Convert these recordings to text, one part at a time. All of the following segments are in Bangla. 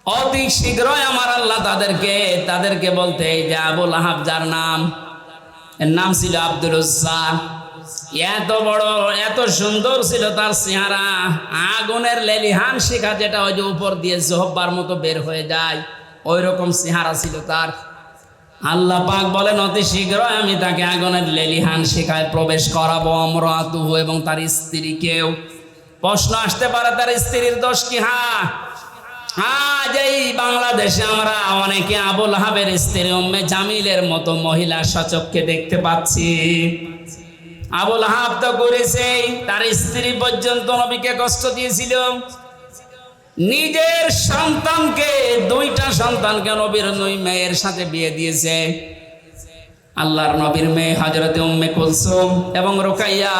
অতি শীঘ্রই আমার আল্লাহ তাদেরকে বলতে, এই যে আবুল আহাব, যার নাম, এর নাম ছিল আব্দুল উজ্জা, এত বড় এত সুন্দর ছিল তার চেহারা, আগুনের লেলিহান শিখা যেটা ওই যে উপর দিয়ে জহব্বার মতো বের হয়ে যায়, ওই রকম চেহারা ছিল তার। আল্লাহ পাক বলেন, অতি শীঘ্রই আমি তাকে আগুনের লেলিহান শিখায় প্রবেশ করাবো, আমরাতুহু, এবং তার স্ত্রীকেও। প্রশ্ন আসতে পারে, তার স্ত্রীর দোষ কি? আজ এই বাংলাদেশে আমরা অনেকে আবুল আহাবের স্ত্রী উম্মে জামিলের মতো মহিলা সচক্ষে দেখতে পাচ্ছি। আবুল আহাব তো করেছে, তার স্ত্রী পর্যন্ত নবীকে কষ্ট দিয়েছিল। নিজের সন্তানকে, দুইটা সন্তানকে নবীর দুই মেয়ের সাথে বিয়ে দিয়েছে। আল্লাহর নবীর মেয়ে হযরতে উম্মে কুলসুম এবং রুকাইয়া,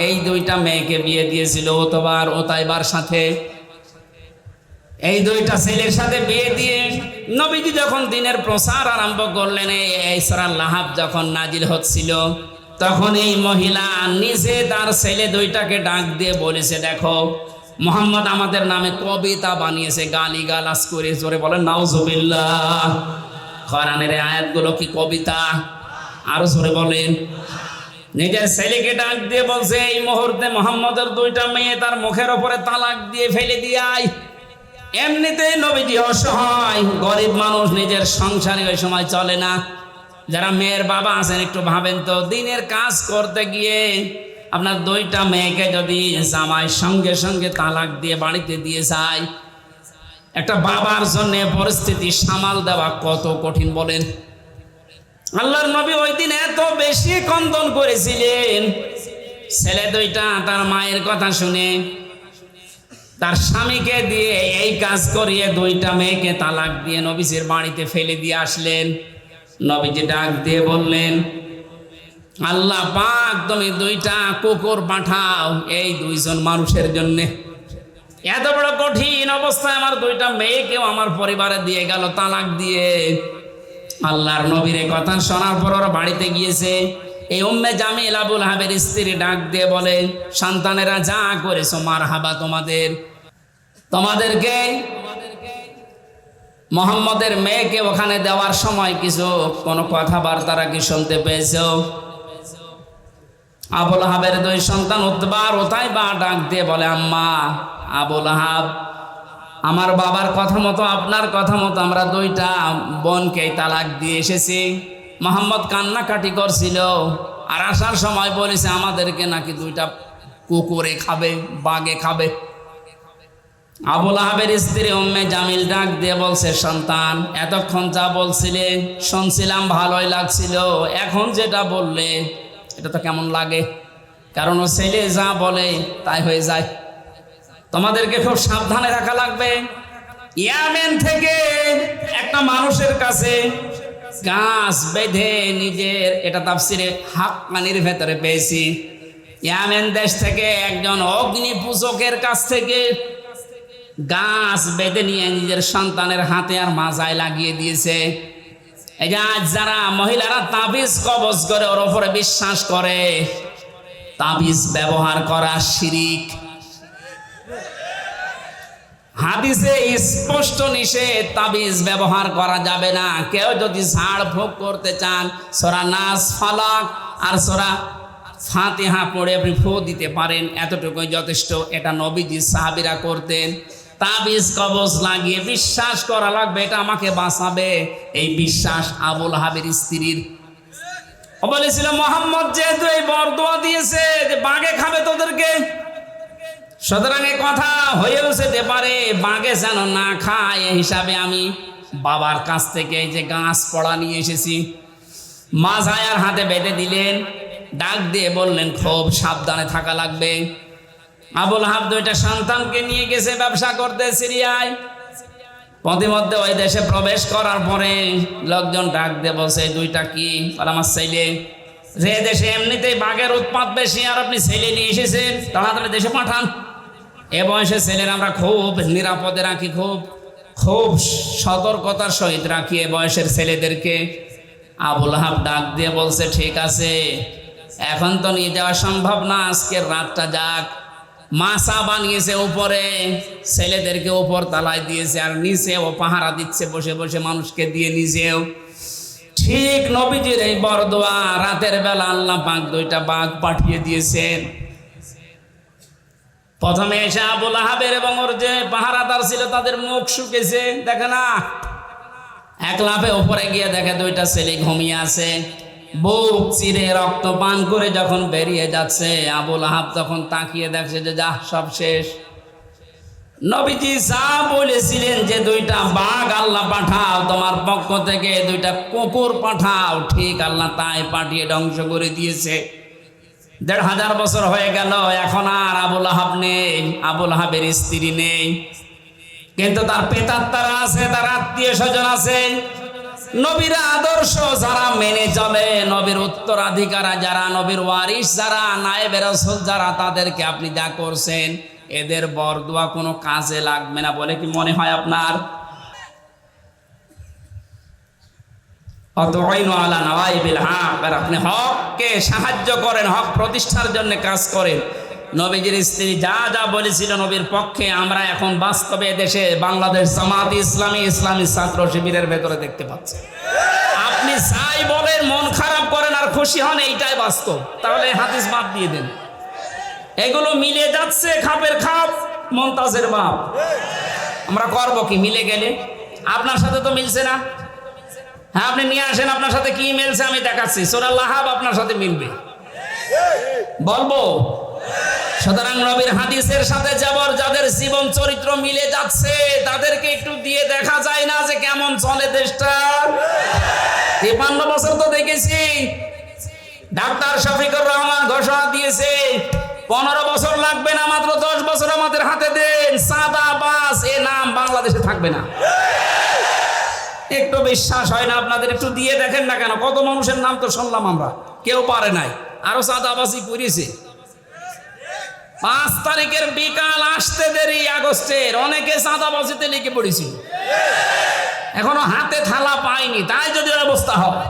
এই দুইটা মেয়েকে বিয়ে দিয়েছিল ওতবার ওতাইবার সাথে। এই দুইটা ছেলের সাথে বিয়ে দিয়ে নবীজি যখন দিনের প্রচার আরম্ভ করলেন, এই সূরা লাহাব যখন নাজিল হচ্ছিল, তখন এই মহিলা নিজে তার ছেলে দুইটাকে ডাক দিয়ে বলেছে, দেখো মুহাম্মদ আমাদের নামে কবিতা বানিয়েছে, গালিগালাজ করে। জোরে বলেন নাউজুবিল্লাহ। কোরআনের আয়াতগুলো কি কবিতা? আরো জোরে বলেন। নিজের ছেলেকে ডাক দিয়ে বলছে, এই মুহূর্তে মুহাম্মদের দুইটা মেয়ে তার মুখের উপরে তালাক দিয়ে ফেলে দিয়াই। এমনিতেই নবীজি অসহায়, গরিব মানুষ, নিজের সংসারে ওই সময় চলে না। যারা মেয়ের বাবা আছেন একটু ভাবেন তো, দিনের কাজ করতে গিয়ে আপনার দুইটা মেয়েকে যদি জামাই সঙ্গে সঙ্গে তালাক দিয়ে বাড়িতে দিয়ে যায়, একটা বাবার জন্য পরিস্থিতি সামাল দেওয়া কত কঠিন বলেন। আল্লাহর নবী ওই দিন এত বেশি কন্দন করেছিলেন, ছেলে দুইটা তার মায়ের কথা শুনে তার স্বামীকে দিয়ে এই কাজ করিয়ে দুইটা মেয়েকে তালাক দিয়ে নবীজির বাড়িতে ফেলে দিয়ে আসলেন। নবীজি ডাক দিয়ে বললেন, আল্লাহ পাক তুমি দুইটা কুকুর পাঠাও এই দুইজন মানুষের জন্য। এত বড় কঠিন অবস্থায় আমার দুইটা মেয়েকেও আমার পরিবারে দিয়ে গেল তালাক দিয়ে। আল্লাহর নবীর কথা শোনার পর ওরা বাড়িতে গিয়েছে। এই উম্মে জামিল আবুল আহাবের স্ত্রী ডাক দিয়ে বলে, সন্তানেরা যা করেছো মারহাবা, তোমাদেরকে মুহাম্মদের মেয়েকে ওখানে দেওয়ার সময় কোনো কথাবার্তা কি শুনতে পেয়েছো? আবুল আহাবের দুই সন্তান উতবা আর উতাইবা ডাক দিয়ে বলে, আম্মা, আবুল আহাব আমার বাবার কথা মতো, আপনার কথা মতো আমরা দুইটা বোনকে তালাক দিয়ে এসেছি। মুহাম্মদ কান্নাকাটি করছিল, আর আসার সময় বলেছে আমাদেরকে নাকি দুইটা কুকুরে খাবে, বাঘে খাবে। আবুল আহাবের স্ত্রী উম্মে জামিল ডাক দিয়ে বলছে, সন্তান এতক্ষণ যা বলছিলে শুনছিলাম, ভালোই লাগছিল, এখন যেটা বললে এটা তো কেমন লাগে? কারণ ও ছেলে যা বলে তাই হয়ে যায়। তোমাদেরকে খুব সাবধানে রাখা লাগবে। ইয়ামেন থেকে একটা মানুষের কাছে গাছ বেঁধে নিজের, এটা তাফসিরে হাক্কানির ভেতরে পেয়েছি, ইয়ামেন দেশ থেকে একজন অগ্নি পূজকের কাছ থেকে গাছ বেঁধে নিয়ে নিজের সন্তানের হাতে আর মাজায় লাগিয়ে দিয়েছে। এই যে আজ যারা মহিলারা তাবিজ কবজ করে ওর উপরে বিশ্বাস করে, তাবিজ ব্যবহার করা শিরিক। হাদিসে স্পষ্ট নিষেধ, তাবিজ ব্যবহার করা যাবে না। কেউ যদি ঝাড় ফুঁক করতে চান, সূরা নাস, ফালাক আর সূরা ফাতিহা পড়ে আপনি ফু দিতে পারেন, এতটুকুই যথেষ্ট। এটা নবীজি সাহাবীরা করতেন। তাবিজ কবজ লাগিয়ে বিশ্বাস করা লাগবে এটা আমাকে বাঁচাবে, এই বিশ্বাস আবুল আহাবের স্ত্রীর। ও বলেছিল, মুহাম্মদ যেহেতু এই বরদোয়া দিয়েছে যে বাঘে খাবে তোদেরকে, সুতরাং এই কথা হয়েও যেতে পারে, বাঘে যেন না খায়, এই হিসাবে আমি বাবার কাছ থেকে এই যে গাছ পড়া নিয়ে এসেছি। মাজায়ার হাতে বেঁধে দিলেন, ডাক দিয়ে বললেন, খুব সাবধানে থাকা লাগবে। আবুল আহাব দুইটা সন্তানকে নিয়ে গেছে ব্যবসা করতে সিরিয়ায়। প্রতিমধ্যে ওই দেশে প্রবেশ করার পরে লোকজন ডাক দিয়ে বলছে, দুইটা কি? আমার ছেলে। যে দেশে এমনিতেই বাঘের উৎপাত বেশি, আর আপনি ছেলে নিয়ে এসেছেন, তাড়াতাড়ি দেশে পাঠান। এ বয়সে ছেলের আমরা খুব নিরাপদে রাখি, খুব সতর্কতার সহিত রাখি এ বয়সের ছেলেদেরকে। আবুল আহাব ডাক দিয়ে বলছে, ঠিক আছে, এখন তো নিয়ে যাওয়া সম্ভব না, আজকের রাতটা যাক। মাছা বানিয়েছে উপরে, ছেলেদেরকে উপর তালায় দিয়েছে, আর নিচেও পাহারা দিচ্ছে বসে বসে মানুষকে দিয়ে নিজেও। ঠিক নবীজির এই বরদোয়া রাতের বেলা আল্লাহ পাক দুইটা বাঘ পাঠিয়ে দিয়েছেন। প্রথমে এসে আবুল আহাবের এবং ওর যে পাহারাদার ছিল তাদের মুখ শুকেছে, দেখে না, এক লাফে উপরে গিয়ে দেখে দুইটা ছেলে ঘুমিয়ে আছে। বুক চিরে রক্ত পান করে যখন বেরিয়ে যাচ্ছে, আবুল আহাব তখন তাকিয়ে দেখছে যে যা সব শেষ। নবীজি যা বলেছিলেন যে দুইটা বাঘ আল্লাহ পাঠাও, তোমার পক্ষ থেকে দুইটা কুকুর পাঠাও, ঠিক আল্লাহ তাই পাঠিয়ে ধ্বংস করে দিয়েছে। ১৫০০ বছর হয়ে গেল, এখন আর আবুল আহাব নেই, আবুল আহাবের স্ত্রী নেই, কিন্তু তার পেতাত্তারা আছে, তার আত্মীয় স্বজন আছে। নবীর আদর্শ যারা মেনে চলে, নবীর উত্তরাধিকারা যারা, নবীর ওয়ারিস যারা, নায়েবে রাসূল যারা, তাদেরকে আপনি যা করছেন এদের বরদোয়া কোনো কাজে লাগবে না বলে কি মনে হয় আপনার? আপনি হককে সাহায্য করেন, হক প্রতিষ্ঠার জন্য কাজ করেন। নবীজির স্ত্রী যা যা বলেছিল নবীর পক্ষে, আমরা এখন বাস্তবে দেশে বাংলাদেশ জামাত ইসলামী, ইসলামী ছাত্র শিবিরের ভেতরে দেখতে পাচ্ছি। আপনি যাই বলেন, মন খারাপ করেন আর খুশি হন, এইটাই বাস্তব। তাহলে হাদিস বাদ দিয়ে দেন, এগুলো মিলে যাচ্ছে খাপের খাপ, মমতাজের বাপ। আমরা করবো কি মিলে গেলে? আপনার সাথে তো মিলছে না। হ্যাঁ, আপনি নিয়ে আসেন আপনার সাথে কি মিলছে, আমি দেখাচ্ছি। সূরা লাহাব আপনার সাথে মিলবে, বলবো। সুতরাং নবীর হাদিসের সাথে যাদের জীবন চরিত্র মিলে যাচ্ছে, তাদেরকে একটু দিয়ে দেখা যায় না যে কেমন চলে দেশটা। ৫৩ বছর তো দেখেছি। ডাক্তার শফিকুর রহমান ঘোষণা দিয়েছে ১৫ বছর লাগবে না, মাত্র ১০ বছর আমাদের হাতে দেন, চাঁদাবাজ এ নাম বাংলাদেশে থাকবে না। একটু বিশ্বাস হয় না আপনাদের? একটু দিয়ে দেখেন না কেন? কত মানুষের নাম তো শুনলাম আমরা, কেউ পারে নাই, আরো চাঁদাবাজি করেছে। ৫ তারিখের বিকাল আসতে দেরি, আগস্টের, অনেকে চাঁদাবাজিতে লিখে পড়েছিল, এখনো হাতে থালা পায়নি। তাই যদি অবস্থা হয়,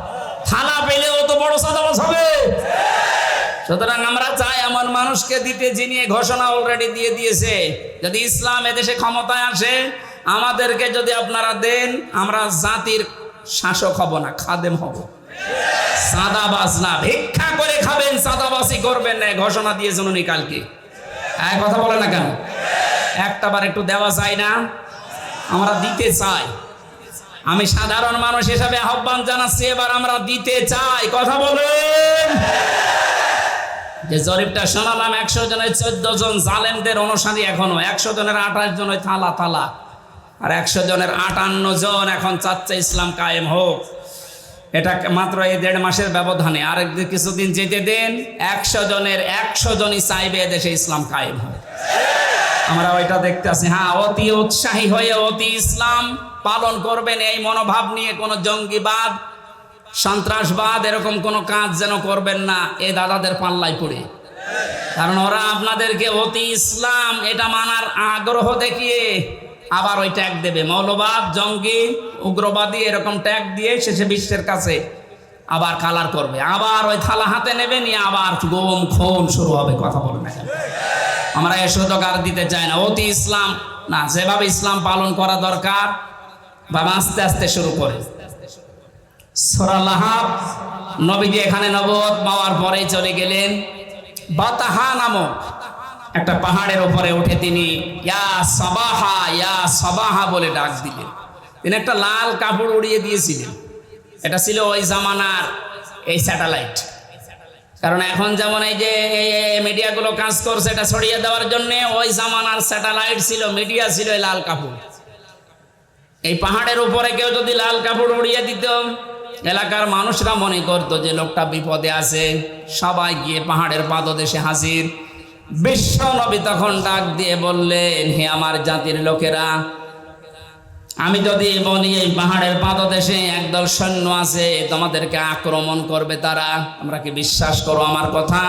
থালা পেলেও তো বড় চাঁদাবাজ হবে। সুতরাং আমরা চাই এমন মানুষকে দিতে, যিনি ঘোষণা অলরেডি দিয়ে দিয়েছে, যদি ইসলাম এদেশে ক্ষমতায় আসে, আমাদেরকে যদি আপনারা দেন, আমরা জাতির শাসক হব না, খাদেম হব। চাঁদাবাজ না, ভিক্ষা করে খাবেন, চাঁদাবাজি করবেন না, ঘোষণা দিয়েছেন উনি কালকে। এক কথা বলে না কেন? একটাবার একটু দেওয়া যায় না? আমরা দিতে চাই। আমি সাধারণ মানুষ হিসাবে আহ্বান জানাচ্ছি, এবার আমরা দিতে চাই। কথা বলেন। যে জরিপটা শোনালাম, ১০০ জনের ১৪ জন জালেমদের অনুসারী, এখনো ১০০ জনের ২৮ জন ওই থালা থালা, আর ১০০ জনের ৫৮ জন এখন চাচ্ছে ইসলাম কায়েম হোক। এটা মাত্র এই ১.৫ মাসের ব্যবধানে। আরেক কিছুদিন যেতে দেন, ১০০ জনের ১০০ জনই চাইবে এদেশে ইসলাম কায়েম হয়। আমরা ওইটা দেখতে আছি। হ্যাঁ, অতি উৎসাহী হয়ে অতি ইসলাম পালন করবেন, এই মনোভাব নিয়ে কোনো জঙ্গিবাদ, সন্ত্রাসবাদ এরকম কোনো কাজ যেন করবেন না এ দাদাদের পাল্লায় পড়ে। কারণ ওরা আপনাদেরকে অতি ইসলাম এটা মানার আগ্রহ দেখিয়ে আবার ওই ট্যাগ দেবে, মৌলবাদ, জঙ্গি, উগ্রবাদী এরকম ট্যাগ দিয়ে শেষে বিশ্বের কাছে আবার কালার করবে, আবার ওই থালা হাতে নেবে, নিয়ে আবার গুম খুন শুরু হবে। কথা বলে না, আমরা এ সুযোগার দিতে চাই না। অতি ইসলাম না, যেভাবে ইসলাম পালন করা দরকার বাবা আস্তে আস্তে শুরু করে। সূরা লাহাব, নবীজি এখানে নবুয়ত পাওয়ার পরেই চলে গেলেন বাতাহা নামক একটা পাহাড়ের উপরে উঠে তিনি ইয়া সাবাহা, ইয়া সাবাহা বলে ডাক দিলেন। তিনি একটা লাল কাপড় উড়িয়ে দিয়েছিলেন। এটা ছিল ওই জামানার এই স্যাটেলাইট। কারণ এখন যেমন এই যে মিডিয়াগুলো কাজ করছে এটা ছড়িয়ে দেওয়ার জন্য, ওই জামানার স্যাটেলাইট ছিল, মিডিয়া ছিল এই লাল কাপড়। এই পাহাড়ের উপরে কেউ যদি লাল কাপড় উড়িয়ে দিত, এলাকার মানুষরা মনে করত যে লোকটা বিপদে আছে, সবাই গিয়ে পাহাড়ের পাদদেশে হাজির। বিশ্ব নবী তখন ডাক দিয়ে বললেন, হে আমার জাতির লোকেরা, আমি যদি বলি এই পাহাড়ের পাদদেশে একদল সৈন্য আছে, তোমাদেরকে আক্রমণ করবে তারা, তোমরা কি বিশ্বাস করো আমার কথা?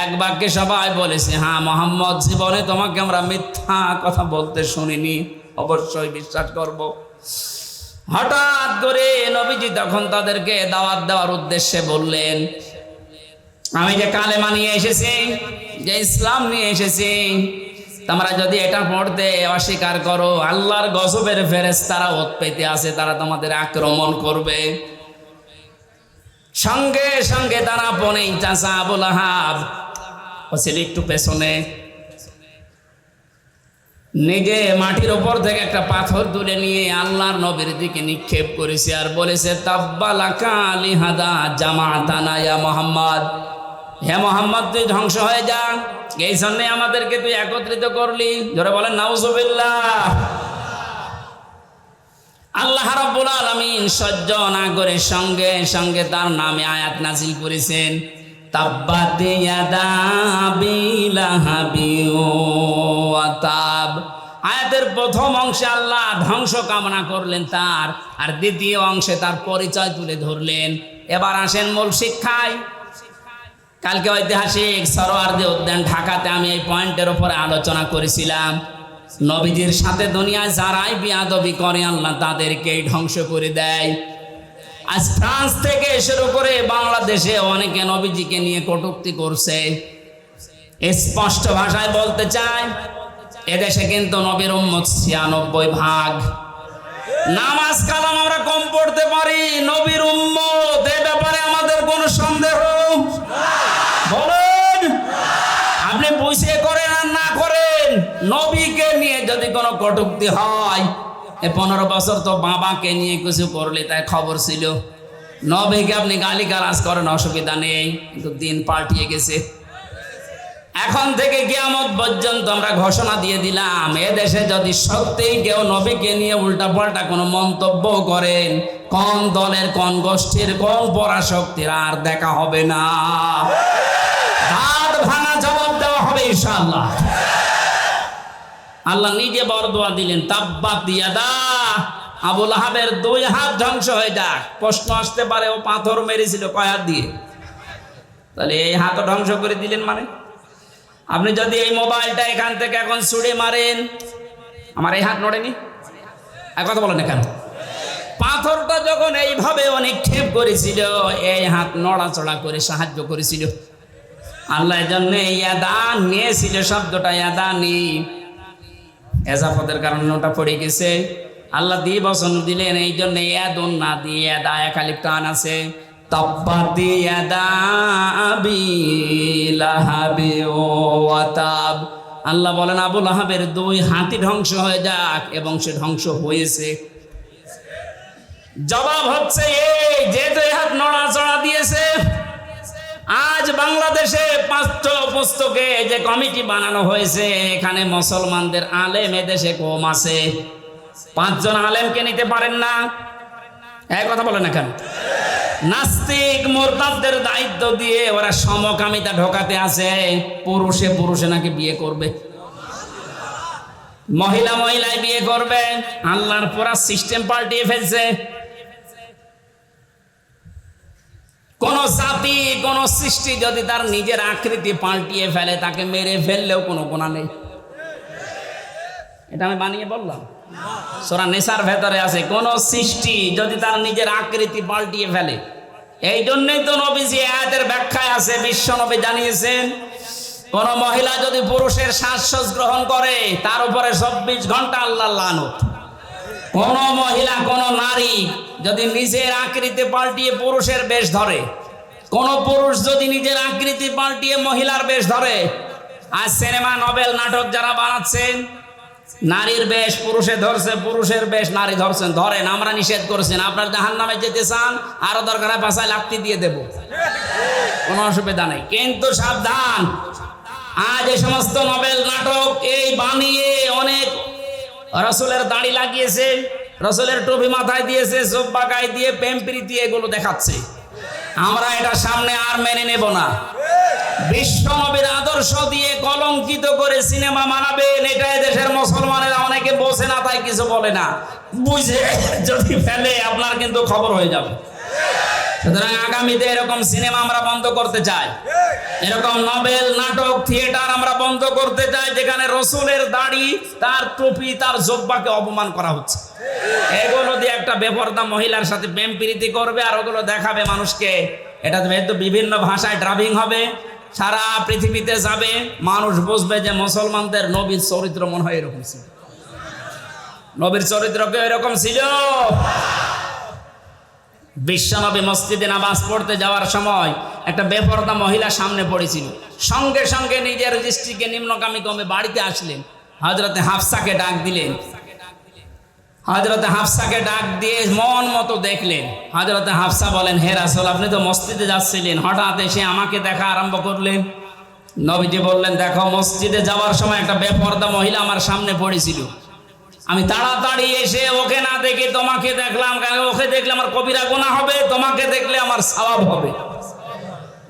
এক বাক্যে সবাই বলেছে, হ্যাঁ মুহাম্মদ, জীবনে তোমাকে আমরা মিথ্যা কথা বলতে শুনিনি, অবশ্যই বিশ্বাস করব। হঠাৎ করে নবীজি তখন তাদেরকে দাওয়াত দেওয়ার উদ্দেশ্যে বললেন, আমি যে কালেমা নিয়ে এসেছি যে ইসলাম নিয়ে এসেছি, তোমরা যদি এটা পড়তে অস্বীকার করো, আল্লাহর গজবের ফেরেশতারা ওত পেতে আছে, তারা তোমাদের আক্রমণ করবে। সঙ্গে সঙ্গে তারা পনেই চাচা আবু লাহাব ও ছিল একটু পেছনে, নিজে মাটির উপর থেকে একটা পাথর তুলে নিয়ে আল্লাহর নবীর দিকে নিক্ষেপ করেছে আর বলেছে, তাব্বালাকা লিহাদা জামাতানা ইয়া মুহাম্মদ, হে মুহাম্মদ তুই ধ্বংস হয়ে যা, এই জন্য আমাদেরকে তুই একত্রিত করলি। জোরে বলেন নাউজুবিল্লাহ। আল্লাহ রাব্বুল আলামিন সহ্য না করে সঙ্গে সঙ্গে তার নামে আয়াত নাজিল করেছেন, তাব্বাত ইয়াদা আবি লাহাবি ওয়া তাব। আয়াতের প্রথম অংশে আল্লাহ ধ্বংস কামনা করলেন তার, আর দ্বিতীয় অংশে তার পরিচয় তুলে ধরলেন। এবার আসেন মূল শিক্ষায়। কালকে ঐতিহাসিক সরোয়ার্দী উদ্যান ঢাকাতে আমি এই পয়েন্টের উপরে আলোচনা করেছিলাম, নবীজির সাথে দুনিয়ায় যারাই বিয়াদবি করে আল্লাহ তাদেরকেই ধ্বংস করে দেয়। আজ ফ্রান্স থেকে শুরু করে বাংলাদেশে অনেকে নবীজিকে নিয়ে কটূক্তি করছে। স্পষ্ট ভাষায় বলতে চাই, এদেশে কিন্তু নবীর উম্মত ৯৬%। নামাজ কালাম আমরা কম পড়তে পারি, নবীর উম্মত এ ব্যাপারে আমাদের কোনো সন্দেহ বলেন? আপনি বুঝে করেন আর না করেন, নবীকে নিয়ে যদি কোনো কটূক্তি হয়, 15 বছর তো বাবাকে নিয়ে কিছু করলে তাই খবর ছিল, নবীকে আপনি গালিগালাজ করেন অসুবিধা নেই, কিন্তু দিন পাল্টিয়ে গেছে। এখন থেকে কিয়ামত পর্যন্ত আমরা ঘোষণা দিয়ে দিলাম, এদেশে যদি সত্যিই কেউ নবীকে নিয়ে উল্টাপাল্টা কোনো মন্তব্য করেন, কোন দলের কোন গোষ্ঠীর কোন পরাশক্তির আর দেখা হবে না, দাঁত ভাঙা জবাব দেওয়া হবে ইনশাআল্লাহ। আল্লাহ নিজে বরদোয়া দিলেন, তাব্বাত ইয়াদা, আবু লাহাবের 2 হাত ধ্বংস হয়ে যাক। প্রশ্ন আসতে পারে, ও পাথর মেরেছিল কয় হাত দিয়ে? তাহলে এই হাতও ধ্বংস করে দিলেন মানে? আপনি যদি এই মোবাইলটা এখান থেকে এখন ছুড়ে মারেন, আমার এই হাত নড়েনি? আর কথা বলেন এখানে, পাথরটা যখন এইভাবে অনেক ক্ষেপ করেছিল, এই হাত নড়াচড়া করে সাহায্য করেছিল। আল্লাহ জন্য ইয়াদা নিয়েছিল, শব্দটা ইয়াদা নি এজাফতের কারণে ওটা পড়ে গেছে। আল্লাহ দিয়ে বচন দিলেন, এই জন্য ইয়াদুন না দিয়ে ইয়াদা একালিপ টান আছে। তাব্বাত ইয়াদা আবি লাহাবি ওয়া তাব। আল্লাহ বলেন আবু লাহাবের 2 হাতই ধ্বংস হয়ে যাক, এবং সে ধ্বংস হয়েছে। জবাব হচ্ছে এই, যেহেতু এই হাত নড়াচড়া দিয়েছে, আজ বাংলাদেশে পাঠ্য পুস্তকে যে কমিটি বানানো হয়েছে, এখানে মুসলমানদের আলেম এদেশে কম আছে। 5 জন আলেমকে নিতে পারেন না, এই কথা বলেন এখানে। নাস্তিক মুরতাদদের দায়িত্ব দিয়ে ওরা সমকামিতা ঢোকাতে আছে, পুরুষে পুরুষে নাকি বিয়ে করবে, মহিলা মহিলায় বিয়ে করবে। আল্লাহর পুরা সিস্টেম পাল্টিয়ে ফেলছে। কোন জাতি কোন সৃষ্টি যদি তার নিজের আকৃতি পাল্টিয়ে ফেলে, তাকে মেরে ফেললেও কোনো গুনাহ নেই। এটা আমি বানিয়ে বললাম, সূরা নিসার ভেতরে আছে, কোন সৃষ্টি যদি তার নিজের আকৃতি পাল্টিয়ে ফেলে। এই জন্যই তো নবীজি আয়াতের ব্যাখ্যায় আছে, বিশ্ব নবী জানিয়েছেন, কোন মহিলা যদি পুরুষের শ্বাস গ্রহণ করে, তার উপরে 24 ঘন্টা আল্লাহর লানত। কোন মহিলা কোন নারী যদি নিজের আকৃতি পাল্টিয়ে পুরুষের বেশ ধরে, কোন পুরুষ যদি নিজের আকৃতি পাল্টিয়ে মহিলার বেশ ধরে, আজ সিনেমা নভেল নাটক যারা বানাচ্ছেন, নারীর বেশ পুরুষে ধরছে, পুরুষের বেশ নারী ধরছেন, ধরেন, আমরা নিষেধ করছেন। আপনার জাহান্নামে যেতে চান, আরো দরকার হয় পাছায় লাথি দিয়ে দেব, কোনো অসুবিধা নেই। কিন্তু সাবধান, আজ এই সমস্ত নভেল নাটক এই বানিয়ে অনেক রসুলের দাড়ি লাগিয়েছে, রসুলের টুপি মাথায় দিয়েছে, জোব্বা গায়ে দিয়ে প্রেম প্রীতি এগুলো দেখাচ্ছে। আমরা এটা সামনে আর মেনে নেব না। বিশ্ব নবীর আদর্শ দিয়ে কলঙ্কিত করে সিনেমা বানাবেন, এটা দেশের মুসলমানেরা অনেকে বোঝে না, তাই কিছু বলে না। বুঝে যদি ফেলে আপনার কিন্তু খবর হয়ে যাবে। সুতরাং আগামীতে এরকম সিনেমা আমরা বন্ধ করতে চাই, এরকম নভেল নাটক থিয়েটার আমরা বন্ধ করতে চাই, যেখানে রসুলের দাড়ি, তার টুপি, তার জব্বাকে অপমান করা হচ্ছে। এগুলো দিয়ে একটা বেপরদা মহিলার সাথে প্রেম প্রীতি করবে, আর ওগুলো দেখাবে মানুষকে। এটা তো বিভিন্ন ভাষায় ড্রাবিং হবে, সারা পৃথিবীতে যাবে, মানুষ বুঝবে যে মুসলমানদের নবীর চরিত্র মনে হয় এরকম ছিল। নবীর চরিত্র কি এরকম ছিল? বিশ্বনবী মসজিদে নামাজ পড়তে যাওয়ার সময় একটা বেপরদা মহিলা সামনে পড়েছিল, সঙ্গে সঙ্গে নিজের দৃষ্টিকে নিম্নগামী কমে বাড়িতে আসলেন, হযরতে হাফসাকে ডাক দিলেন। হযরতে হাফসাকে ডাক দিয়ে মন মতো দেখলেন। হযরতে হাফসা বলেন, হে রাসূল, আপনি তো মসজিদে যাচ্ছিলেন, হঠাৎ এসে আমাকে দেখা আরম্ভ করলেন। নবীজি বললেন, দেখো, মসজিদে যাওয়ার সময় একটা বেপরদা মহিলা আমার সামনে পড়েছিল, আমি তাড়াতাড়ি এসে ওকে না দেখে তোমাকে দেখলাম, কারণ ওকে দেখলে আমার কবিরা গুনাহ হবে, তোমাকে দেখলে আমার সওয়াব হবে।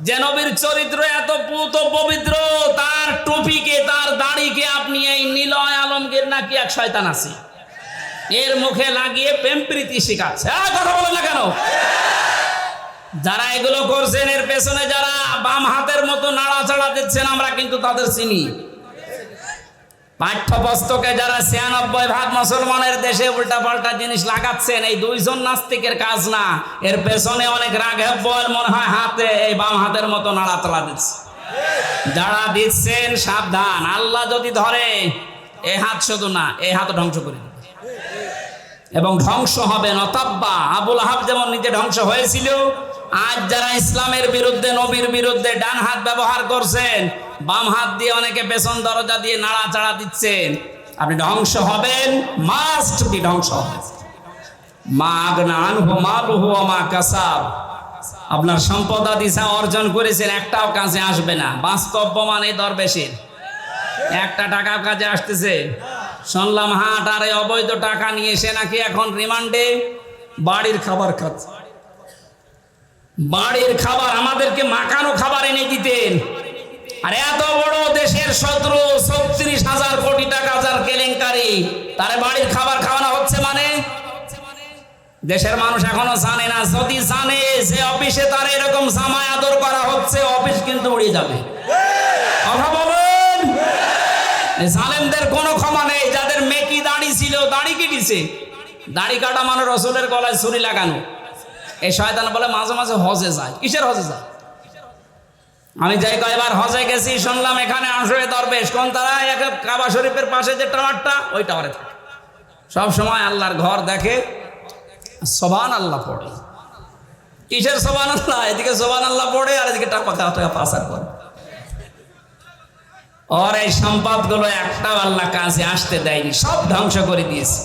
যে নবীর চরিত্র এত পুত পবিত্র, তার টুপিকে, তার দাড়িকে আপনি এই নিলয় আলমগীর নাকি এক শয়তান আছে এর মুখে লাগিয়ে প্রেম প্রীতি শেখাচ্ছে। কথা বলে না কেন? যারা এগুলো করছেন এর পেছনে যারা বাম হাতের মতো নাড়াচাড়া দিচ্ছেন, আমরা কিন্তু তাদের চিনি। পাঠ্যপুস্তকে যারা ৯৬% মুসলমানের দেশে উল্টাপাল্টা জিনিস লাগাচ্ছেন, এই দুইজন নাস্তিকের কাজ না, এর পেছনে অনেক রাঘব বল মনে হয় হাতে এই বাম হাতের মতো নাড়াচাড়া দিচ্ছে। যারা দিচ্ছেন সাবধান, আল্লাহ যদি ধরে এই হাত শুধু না, এই হাত ধ্বংস করে দিবে এবং ধ্বংস হবে নতাব্বা। আবুল আহাব যেমন নিজে ধ্বংস হয়েছিল, আজ যারা ইসলামের বিরুদ্ধে, নবীর বিরুদ্ধে ডান হাত ব্যবহার করছেন, বাম হাত দিয়ে অনেকে পেছন দরজা দিয়ে নাড়াচাড়া দিচ্ছেন, আপনি ধ্বংস হবেন, মাস্ট বি ধ্বংস হবেন। মা আগনা আনহু মালুহু ওয়া মা কাসাব, আপনার সম্পদাদি যা অর্জন করেছেন একটাও কাজে আসবে না। বাস্তব প্রমাণ এই দরবেশের, একটা টাকা কাজে আসতেছে। শুনলাম হাট আর অবৈধ টাকা নিয়ে এসে নাকি এখন রিমান্ডে বাড়ির খাবার খাচ্ছে। বাড়ির খাবার, আমাদেরকে মাখানো খাবার এনে দিতেন। আর এত বড় দেশের শত্রু, ৩৬,০০০ কোটি টাকা যার কেলেঙ্কারি, তারে বাড়ির খাবার খাওয়ানো হচ্ছে মানে? দেশের মানুষ এখনো জানে না। যদি জানে যে অফিসে তার এরকম জামায় আদর করা হচ্ছে, অফিস কিন্তু উড়ে যাবে। কথা বলেন। জালেমদের কোনো ক্ষমা নেই। যাদের মেকি দাড়ি ছিল, দাড়ি কেটেছে, দাড়ি কাটা মানে রসুলের গলায় ছুরি লাগানো। এই শয়তান বলে মাঝে মাঝে হজে যায়। কিসের হজে যায়? আমি যাই কয়েকবার হজে গেছি, শুনলাম এখানে আসরে দরবেশ কোন, তারা কাবা শরীফের পাশে যে টাওয়ারটা, ওই টাওয়ারে থাকে, সব সময় আল্লাহর ঘর দেখে, সুবহানাল্লাহ পড়ে। কিসের সুবহানাল্লাহ? এদিকে সুবহানাল্লাহ পড়ে আর এদিকে টাকা পাচার করে। ওর এই সম্পদগুলো একটাও আল্লাহ কাজে আসতে দেয়নি, সব ধ্বংস করে দিয়েছে।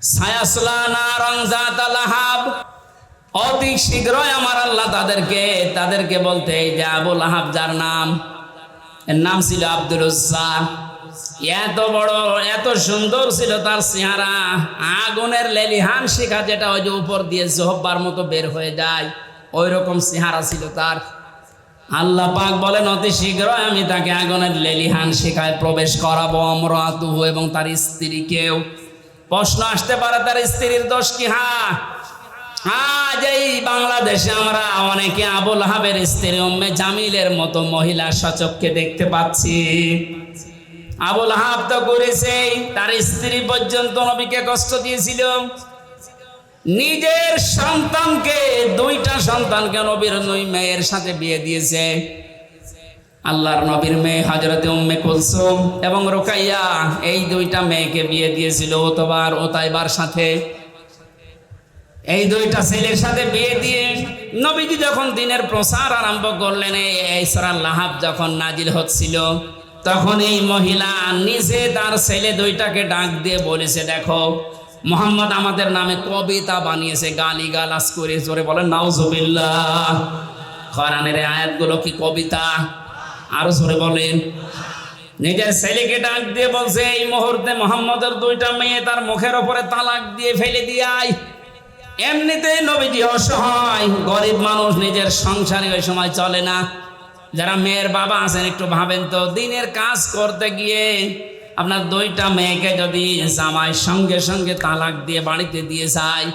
সায়াসলা নারান যাতা লাহাব, অতি শীঘ্রই আমার আল্লাহ তাদেরকে বলতে, এই যে আবুল আহাব, যার নাম, এর নাম ছিল আব্দুল উজ্জা, এত বড় এত সুন্দর ছিল তার চেহারা, আগুনের লেলিহান শিখা যেটা ওই যে উপর দিয়ে জোহব্বার মতো বের হয়ে যায়, ওই রকম চেহারা ছিল তার। আল্লাহ পাক বলেন, অতি শীঘ্রই আমি তাকে আগুনের লেলিহান শিখায় প্রবেশ করাবো, আমরাতুহু, এবং তার স্ত্রীকেও। প্রশ্ন আসতে পারে, তার স্ত্রীর দোষ কি? আজ এই বাংলাদেশে আমরা অনেকে আবুল আহাবের স্ত্রী উম্মে জামিলের মতো মহিলা সচক্ষে দেখতে পাচ্ছি। আবুল আহাব তো করেছে, তার স্ত্রী পর্যন্ত নবীকে কষ্ট দিয়েছিল। নিজের সন্তানকে, দুইটা সন্তানকে নবীর দুই মেয়ের সাথে বিয়ে দিয়েছে। আল্লাহর নবীর মেয়ে হযরতে উম্মে কুলসুম এবং রুকাইয়া, এই দুইটা মেয়েকে বিয়ে দিয়েছিল ওতবার ওতাইবার সাথে। এই দুইটা ছেলের সাথে বিয়ে দিয়ে নবীজি যখন দিনের প্রচার আরম্ভ করলেন, এই সূরা লাহাব যখন নাজিল হচ্ছিল, তখন এই মহিলা নিজে তার ছেলে দুইটাকে ডাক দিয়ে বলেছে, দেখো, মুহাম্মদ আমাদের নামে কবিতা বানিয়েছে, গালিগালাজ করে। জোরে বলেন নাউজুবিল্লাহ। কোরআনের আয়াতগুলো কি কবিতা? আরো জোরে বলেন। নিজের ছেলেকে ডাক দিয়ে বলছে, এই মুহূর্তে মুহাম্মদের দুইটা মেয়ে তার মুখের উপরে তালাক দিয়ে ফেলে দিয়াই। এমনিতেই নবীজি অসহায়, গরিব মানুষ, নিজের সংসারে ওই সময় চলে না। যারা মেয়ের বাবা আছেন একটু ভাবেন তো, দিনের কাজ করতে গিয়ে আপনার দুইটা মেয়েকে যদি জামাই সঙ্গে সঙ্গে তালাক দিয়ে বাড়িতে দিয়ে যায়,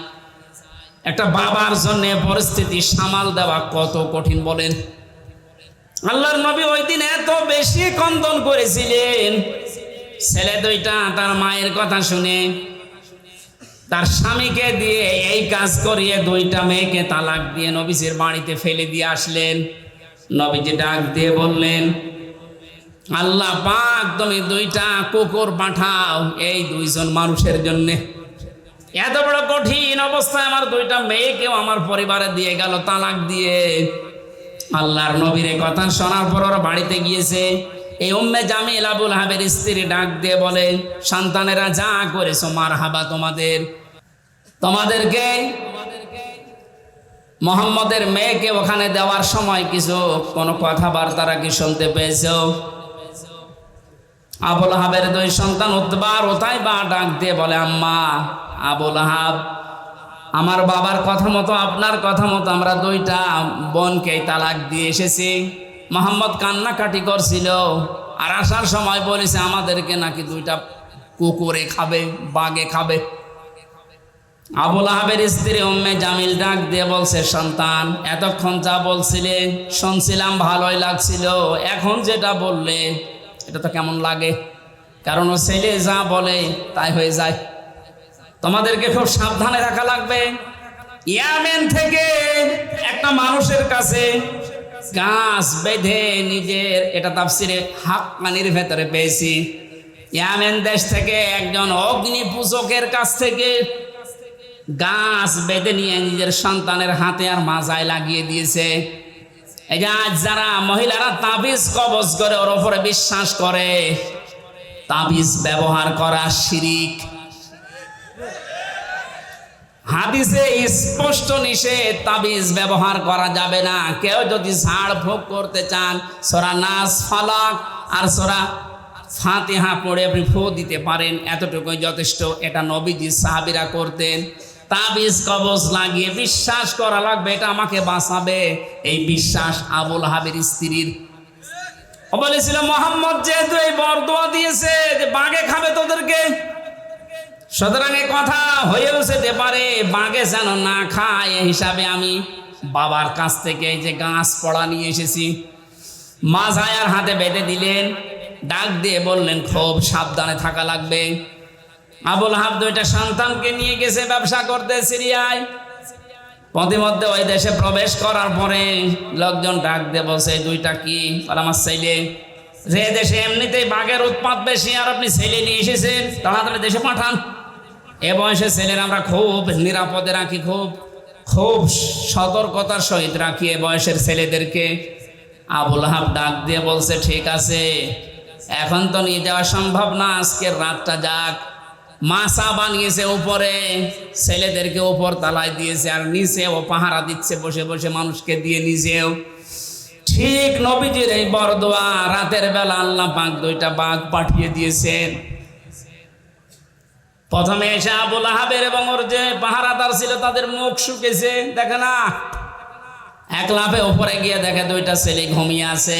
একটা বাবার জন্য পরিস্থিতি সামাল দেওয়া কত কঠিন বলেন। আল্লাহর নবী ওই দিন এত বেশি কন্দন করেছিলেন। ছেলে দুইটা তার মায়ের কথা শুনে তার স্বামীকে দিয়ে এই কাজ করিয়ে দুইটা মেয়েকে তালাক দিয়ে নবীজির বাড়িতে ফেলে দিয়ে আসলেন। নবীজি ডাক দিয়ে বললেন, আল্লাহ পাক তুমি দুইটা কুকুর পাঠাও এই দুইজন মানুষের জন্য। এত বড় কঠিন অবস্থায় আমার দুইটা মেয়েকেও আমার পরিবারে দিয়ে গেল তালাক দিয়ে। আল্লাহর নবীর কথা শোনার পর ওরা বাড়িতে গিয়েছে। এই উম্মে জামিল আবুল আহাবের স্ত্রী ডাক দিয়ে বলে, সন্তানেরা যা করেছো মারহাবা তোমাদেরকে মোহাম্মদের মেয়েকে ওখানে দেওয়ার সময় কিছু কোনো কথাবার্তারা কি শুনতে পেয়েছো? আবুল আহাবের দুই সন্তান উতবা আর উতাইবা ডাক দিয়ে বলে, আম্মা আবুল আহাব, আমার বাবার কথা মতো আপনার কথা মতো আমরা দুইটা বোনকে তালাক দিয়ে এসেছি। মোহাম্মদ কান্নাকাটি করছিল আর আসার সময় বলেছে আমাদেরকে নাকি দুইটা কুকুরে খাবে, বাঘে খাবে। আবুল আহাবের স্ত্রী উম্মে জামিল ডাক দিয়ে বলছে, সন্তান এতক্ষণ যা বলছিলে শুনছিলাম ভালোই লাগছিল, এখন যেটা বললে এটা তো কেমন লাগে? কারণ ও ছেলে যা বলে তাই হয়ে যায়। তোমাদেরকে খুব সাবধানে রাখা লাগবে। ইয়ামেন থেকে একটা মানুষের কাছে গাছ বেঁধে নিজের, এটা তাফসিরে হাক্কানির ভেতরে পেয়েছি, ইয়ামেন দেশ থেকে একজন অগ্নি পূজকের কাছ থেকে গাছ বেঁধে নিয়ে নিজের সন্তানের হাতে আর মাজায় লাগিয়ে দিয়েছে। এই যে আজ যারা মহিলারা তাবিজ কবজ করে ওর উপরে বিশ্বাস করে, তাবিজ ব্যবহার করা শিরিক। হাদিসে স্পষ্ট নিষেধ, তাবিজ ব্যবহার করা যাবে না। কেউ যদি ঝাড় ফুঁক করতে চান সূরা নাস, ফালাক আর সূরা ফাতিহা পড়ে আপনি ফু দিতে পারেন, এতটুকুই যথেষ্ট। এটা নবীজি সাহাবীরা করতেন। তাবিজ কবজ লাগিয়ে বিশ্বাস করা লাগবে এটা আমাকে বাঁচাবে, এই বিশ্বাস আবুল আহাবের স্ত্রীর। ও বলেছিল মোহাম্মদ যেহেতু এই বরদোয়া দিয়েছে যে বাঘে খাবে তোদেরকে, সুতরাং এই কথা হয়েও যেতে পারে বাঘে যেন না খায়, এই হিসাবে আমি বাবার কাছ থেকে এই যে গাছ পড়া নিয়ে এসেছি। মাজায় আর হাতে বেঁধে দিলেন, ডাক দিয়ে বললেন খুব সাবধানে থাকা লাগবে। আবুল আহাব দুইটা সন্তানকে নিয়ে গেছে ব্যবসা করতে সিরিয়ায়। পথিমধ্যে ওই দেশে প্রবেশ করার পরে লোকজন ডাক দিয়ে বলছে, দুইটা কি? আমার ছেলে। যে দেশে এমনিতেই বাঘের উৎপাত বেশি আর আপনি ছেলে নিয়ে এসেছেন, তাড়াতাড়ি দেশে পাঠান। এ বয়সে ছেলের আমরা খুব নিরাপদে রাখি, খুব সতর্কতার সহিত রাখি এ বয়সের ছেলেদেরকে। আবুল আহাব ডাক দিয়ে বলছে, ঠিক আছে, এখন তো নিয়ে যাওয়া সম্ভব না, আজকের রাতটা যাক। মাসা বানিয়েছে উপরে, ছেলেদেরকে উপর তালায় দিয়েছে আর নিচে ও পাহারা দিচ্ছে বসে বসে মানুষকে দিয়ে নিজেও। ঠিক নবীজির এই বরদোয়া রাতের বেলা আল্লাহ পাক দুইটা বাঘ পাঠিয়ে দিয়েছেন। প্রথমে এসে আবুল আহাবের এবং ওর যে পাহারাদার ছিল তাদের মুখ শুকেছে, দেখে না। এক লাফে উপরে গিয়ে দেখে দুইটা ছেলে ঘুমিয়ে আছে।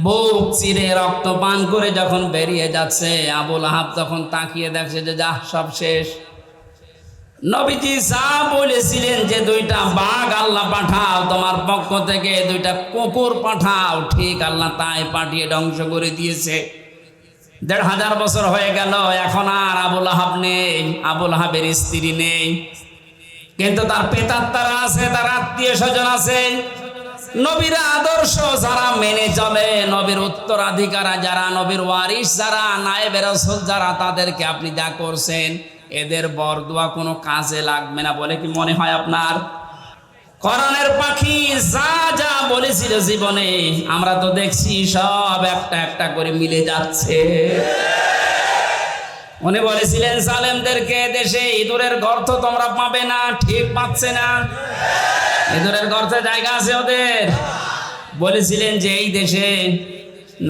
বুক চিরে রক্ত পান করে যখন বেরিয়ে যাচ্ছে, আবুল আহাব তখন তাকিয়ে দেখছে যে যা সব শেষ। নবীজি যা বলেছিলেন যে দুইটা বাঘ আল্লাহ পাঠাও তোমার পক্ষ থেকে, দুইটা কুকুর পাঠাও, ঠিক আল্লাহ তাই পাঠিয়ে ধ্বংস করে দিয়েছে। ১৫০০ বছর হয়ে গেল, এখন আর আবুল আহাব নেই, আবুল আহাবের স্ত্রী নেই, কিন্তু তার পেতাত্তারা আছে, তার আত্মীয় স্বজন আছে। নবীর আদর্শ যারা মেনে চলে, নবীর উত্তরাধিকার যারা, নবীর ওয়ারিস যারা, নায়েবে রাসূল যারা, তাদেরকে আপনি যা করছেন এদের বরদোয়া কোনো কাজে লাগবে না বলে কি মনে হয় আপনার? কোরআনের পাখি যা যা বলেছিল জীবনে আমরা তো দেখছি সব একটা একটা করে মিলে যাচ্ছে। উনি বলেছিলেন জালেমদেরকে, দেশে ইঁদুরের গর্ত তোমরা পাবে না, ঠিক পাচ্ছে না, ইঁদুরের গর্তে জায়গা আছে ওদের। বলেছিলেন যে এই দেশে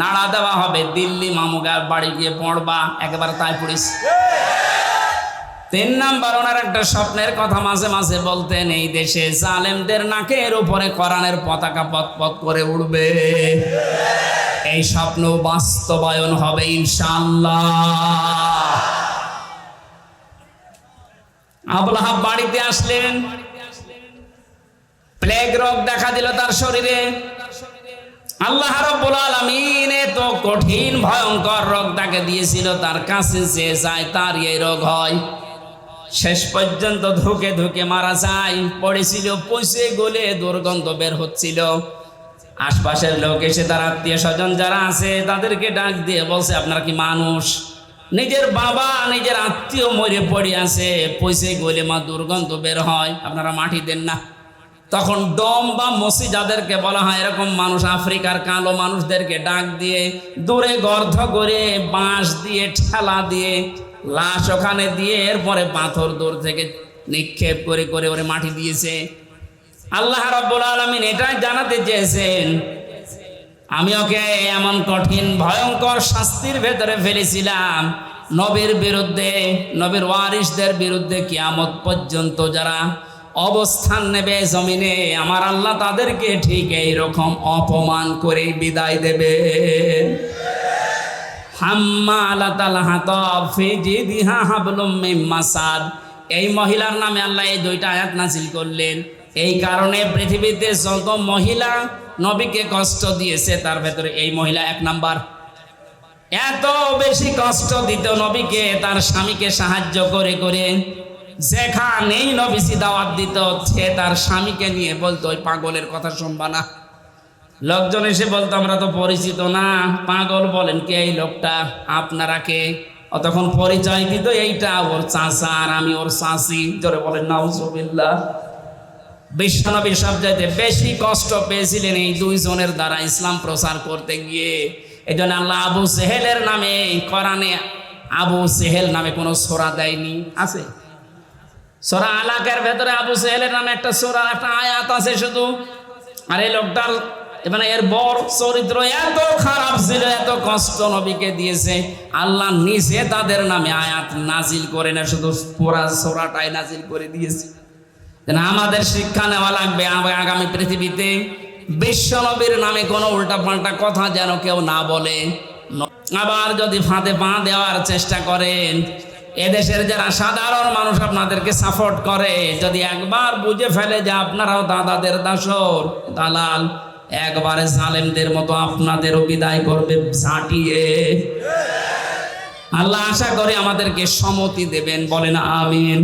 নাড়া দেওয়া হবে, দিল্লি মামুগার বাড়ি গিয়ে পড়বা, একেবারে তাই পড়িস। ৩ নাম্বার, ওনার একটা স্বপ্নের কথা মাঝে মাঝে বলতেন, এই দেশে জালেমদের নাকের উপরে কোরআনের পতাকা পতপত করে উড়বে। এই স্বপ্ন বাস্তবায়ন হবে ইনশাআল্লাহ। আবুল আহাব বাড়িতে আসলেন, প্লেগ রোগ দেখা দিল তার শরীরে। আল্লাহ রাব্বুল আলামিন এত কঠিন ভয়ঙ্কর রোগ তাকে দিয়েছিল, তার কাছে যে যায় তার এই রোগ হয়। শেষ পর্যন্ত ধুকে ধুকে মারা যায়। পড়েছিল, পচে গলে দুর্গন্ধ বের হচ্ছিল। আশপাশের লোক এসে তার আত্মীয় স্বজন যারা আছে তাদেরকে ডাক দিয়ে বলছে, আপনারা কি মানুষ? নিজের বাবা নিজের আত্মীয় মরে পড়ে আছে, পয়সে গলে মা দুর্গন্ধ বের হয়, আপনারা মাটি দেন না। তখন ডম বা মসি যাদেরকে বলা হয়, এরকম মানুষ আফ্রিকার কালো মানুষদেরকে ডাক দিয়ে দূরে গর্ত করে বাঁশ দিয়ে ঠেলা দিয়ে লাশ ওখানে দিয়ে এরপরে পাথর দূর থেকে নিক্ষেপ করে করে ওরে মাটি দিয়েছে। আল্লাহ রাব্বুল আলামিন এটাই জানাতে চেয়েছেন, আমি ওকে এমন কঠিন ভয়ঙ্কর শাস্তির ভেতরে ফেলেছিলাম, নবীর বিরুদ্ধে, নবীর ওয়ারিসদের বিরুদ্ধে কিয়ামত পর্যন্ত যারা অবস্থান নেবে জমিনে, আমার আল্লাহ তাদেরকে ঠিক এইরকম অপমান করে বিদায় দেবে। হাম্মালাতাল হাতাব ফি জিদিহা হাবলুম মিন মাসাদ, এই মহিলার নামে আল্লাহ এই দুইটা আয়াত নাযিল করলেন। এই কারণে পৃথিবীতে যত মহিলা নবীকে কষ্ট দিয়েছে তার ভেতরে এই মহিলা এক নাম্বার। এত বেশি কষ্ট দিত নবীকে, তার স্বামীকে সাহায্য করে করে যেখানেই নবীজি দাওয়াত দিত সে তার স্বামীকে নিয়ে বলতো, ওই পাগলের কথা শুনবা না। লোকজন এসে বলতো, আমরা তো পরিচিত না, পাগল বলেন কে এই লোকটা, আপনারা কে? তখন পরিচয় দিত, এইটা ওর চাচা আর আমি ওর চাচি। জোরে বলেন নাউজুবিল্লাহ। বিশ্বনবী সবচাইতে বেশি কষ্ট পেয়েছিলেন এই দুইজনের দ্বারা ইসলাম প্রচার করতে গিয়ে। এই জন্য আল্লাহ আবু সেহেলের নামে কোরআনে আবু সেহেল নামে কোনো সূরা দেয়নি। আছে সূরা আলাকের ভেতরে আবু সেহেলের নামে একটা সূরা, একটা আয়াত আছে শুধু। আর এই লোকটার মানে এর বর চরিত্র এত খারাপ ছিল, এত কষ্ট নবীকে দিয়েছে, আল্লাহ নিজে তাদের নামে আয়াত নাজিল করে না, শুধু পুরা সূরাটাই নাজিল করে দিয়েছে। আমাদের শিক্ষা নেওয়া লাগবে আগামী পৃথিবীতে বিশ্বনবীর নামে কোনো উল্টাপাল্টা কথা যেন কেউ না বলে। আবার যদি ফাঁদে পা দেওয়ার চেষ্টা করেন, এদেশের যারা সাধারণ মানুষ আপনাদেরকে সাপোর্ট করে, যদি একবার বুঝে ফেলে যে আপনারাও দাদাদের দাসর দালাল, একবারে জালেমদের মতো আপনাদেরও বিদায় করবে ঝাঁটিয়ে। আল্লাহ আশা করে আমাদেরকে সম্মতি দেবেন, বলেন আমিন।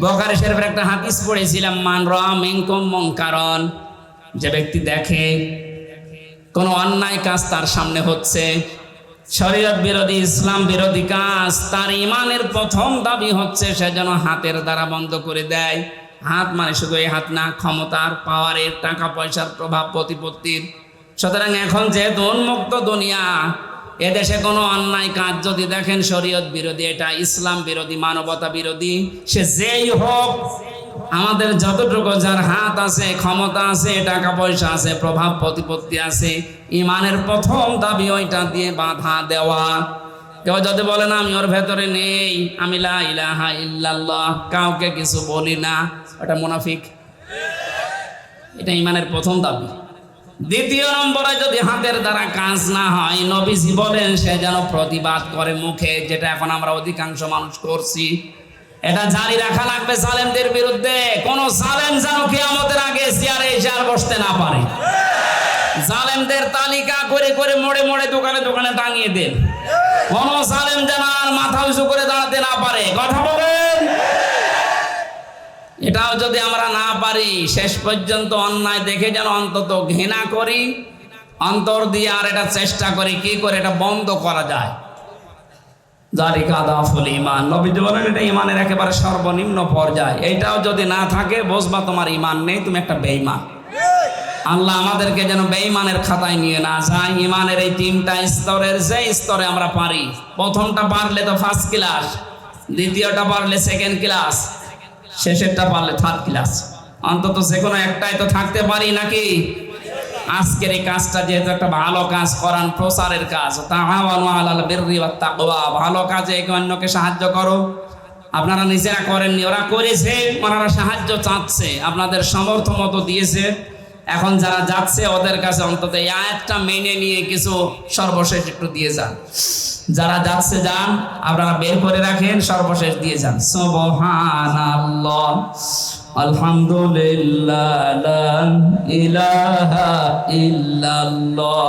বুখারী শরীফের একটা হাদিস পড়েছিলাম, মান রা মিনকুম মুনকারন, যে ব্যক্তি দেখে কোন অন্যায় কাজ তার সামনে হচ্ছে, শরীয়ত বিরোধী ইসলাম বিরোধী কাজ, তার ইমানের প্রথম দাবি হচ্ছে সে যেন হাতের দ্বারা বন্ধ করে দেয়। হাত মানে শুধু এই হাত না, ক্ষমতার, পাওয়ারের, টাকা পয়সার প্রভাব প্রতিপত্তির। সুতরাং এখন যেহেতু উন্মুক্ত দুনিয়া, এদেশে কোনো অন্যায় কাজ যদি দেখেন শরীয়ত বিরোধী, এটা ইসলাম বিরোধী, মানবতা বিরোধী, সে যেই হোক, আমাদের যতটুকু যার হাত আছে, ক্ষমতা আছে, টাকা পয়সা আছে, প্রভাব প্রতিপত্তি আছে, ইমানের প্রথম দাবি ওইটা দিয়ে বাধা দেওয়া। কেউ যদি বলে না আমি ওর ভেতরে নেই, আমি লা ইলাহা ইল্লাল্লাহ, কাউকে কিছু বলি না, ওটা মুনাফিক। এটা ইমানের প্রথম দাবি। দ্বিতীয় নম্বরে যদি হাতের দ্বারা কাজ না হয়, নবীজি বলেন সে যেন প্রতিবাদ করে মুখে, যেটা এখন আমরা অধিকাংশ মানুষ করছি। এটা জারি রাখা লাগবে জালেমদের বিরুদ্ধে। কোন জালেম যেন কিয়ামতের আগে চেয়ারে এসে আর বসতে না পারে। জালেমদের তালিকা করে করে মোড়ে মোড়ে দোকানে দোকানে টাঙিয়ে দেন। কোন জালেম যেন আর মাথা উঁচু করে দাঁড়াতে না পারে। কথা বলেন। এটাও যদি আমরা না পারি, শেষ পর্যন্ত অন্যায় দেখে যেন অন্তত ঘৃণা করি, অন্তর দিয়ে আর এটা চেষ্টা করি কি করে এটা বন্ধ করা যায়। জালিকা আদাফুল ঈমান, নবীজি বলেন এটা ঈমানের একেবারে সর্বনিম্ন পর্যায়। এইটাও যদি না থাকে, বুঝবা তোমার ঈমান নেই, তুমি একটা বেঈমান। আল্লাহ আমাদেরকে যেন বেঈমানের খাতায় নিয়ে না যায়। ঈমানের এই তিনটা স্তরের যে স্তরে আমরা পারি, প্রথমটা পারলে তো ফার্স্ট ক্লাস, দ্বিতীয়টা পারলে সেকেন্ড ক্লাস, শেষেরটা পারলে থার্ড ক্লাস। অন্তত যে কোনো একটাই তো থাকতে পারি নাকি? আজকের এই কাজটা যেহেতু একটা ভালো কাজ, কোরআন প্রচারের কাজ, তাআওয়ানু আলাল বিররি ওয়াত তাকওয়া, ভালো কাজে একে অন্যকে সাহায্য করো। আপনারা নিজেরা করেননি, ওরা করেছে, ওনারা সাহায্য চাচ্ছে, আপনাদের সামর্থ্য মতো দিয়েছে। এখন যারা যাচ্ছে ওদের কাছে অন্তত এই আয়াতটা মেনে নিয়ে কিছু সর্বশেষ একটু দিয়ে যান। যারা যাচ্ছে যান, আপনারা বের করে রাখেন, সর্বশেষ দিয়ে যান। সুবহানাল্লাহ, আলহামদুলিল্লাহ, লা ইলাহা ইল্লাল্লাহ,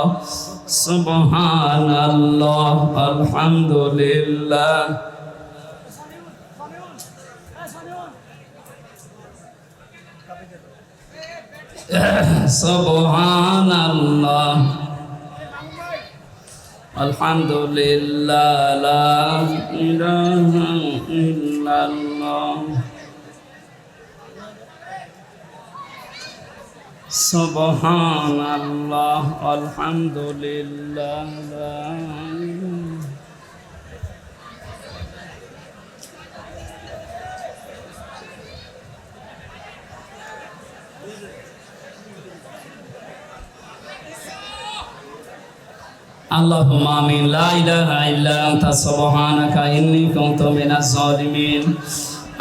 সুবহানাল্লাহ, আলহামদুলিল্লাহ। সুবহানাল্লাহ আলহামদুলিল্লাহ লা ইলাহা ইল্লাল্লাহ সুবহানাল্লাহ আলহামদুলিল্লাহ লা ইলাহা আল্লাহুম্মা আমিন লা ইলাহা ইল্লা আনতা সুবহানাকা ইন্নী কুনতু মিনাজ জালিমিন।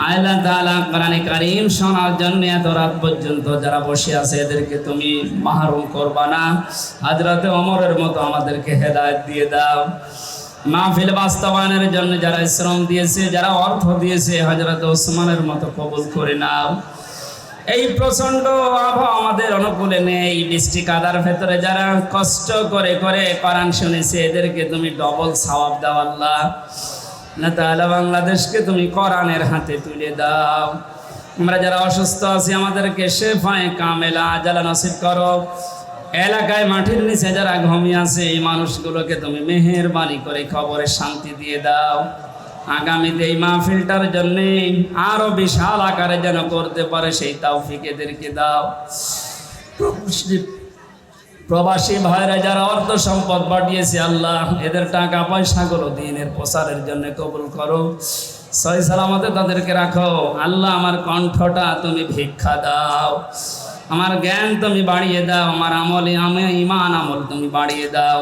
আল্লাহ তাআলা কোরআনে কারীম শোনার জন্য এত রাত পর্যন্ত যারা বসে আছে এদেরকে তুমি মাহরুম করবা না। হযরতে ওমরের মতো আমাদেরকে হেদায়েত দিয়ে দাও। মাহফিল বাস্তবায়নের জন্য যারা শ্রম দিয়েছে, যারা অর্থ দিয়েছে, হযরতে ওসমানের মতো কবুল করে নাও। এই প্রচন্ড আবহাওয়া আমাদের অনুকূলে নেই, বৃষ্টি কাদার ভেতরে যারা কষ্ট করে করে কোরআন শুনেছে এদেরকে তুমি ডবল সওয়াব দাও আল্লাহ। আল্লাহ তাআলা বাংলাদেশকে তুমি কোরআনের হাতে তুলে দাও। আমরা যারা অসুস্থ আছি আমাদেরকে শেফায়ে কামেলা আজালা নসিব করো। এলাকায় মাটির নিচে যারা ঘুমিয়ে আছে এই মানুষগুলোকে তুমি মেহেরবানি করে কবরে শান্তি দিয়ে দাও। আগামীতে এই মাহফিলটার জন্য আরো বিশাল আকারে যেন করতে পারে সেই তৌফিক এদেরকে দাও। প্রবাসী ভাইরা যারা অর্থ সম্পদ পাঠিয়েছে আল্লাহ এদের টাকা পয়সাগুলো দ্বীনের প্রচারের জন্য কবুল করো। সহি সালামতে তাদেরকে রাখো আল্লাহ। আমার কণ্ঠটা তুমি ভিক্ষা দাও, আমার জ্ঞান তুমি বাড়িয়ে দাও, আমার ঈমান আমল তুমি বাড়িয়ে দাও।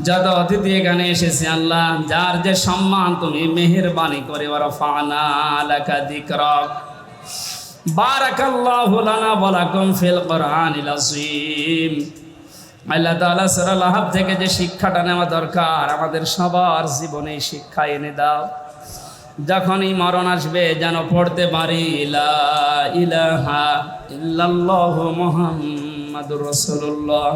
যত অতিথি এখানে এসেছে আল্লাহ যার যে সম্মান তুমি মেহেরবানি করে ওয়ারফা'না লাকা যিকরাক। বারাকাল্লাহু লানা ওয়া লাকুম ফিল কুরআনিল আযীম। আল্লাহ তাআলা সূরা লাহাব থেকে যে শিক্ষাটা নেওয়া দরকার আমাদের সবার জীবনে শিক্ষা এনে দাও। যখনই মরণ আসবে যেন পড়তে পারি লা ইলাহা ইল্লাল্লাহু মুহাম্মাদুর রাসূলুল্লাহ।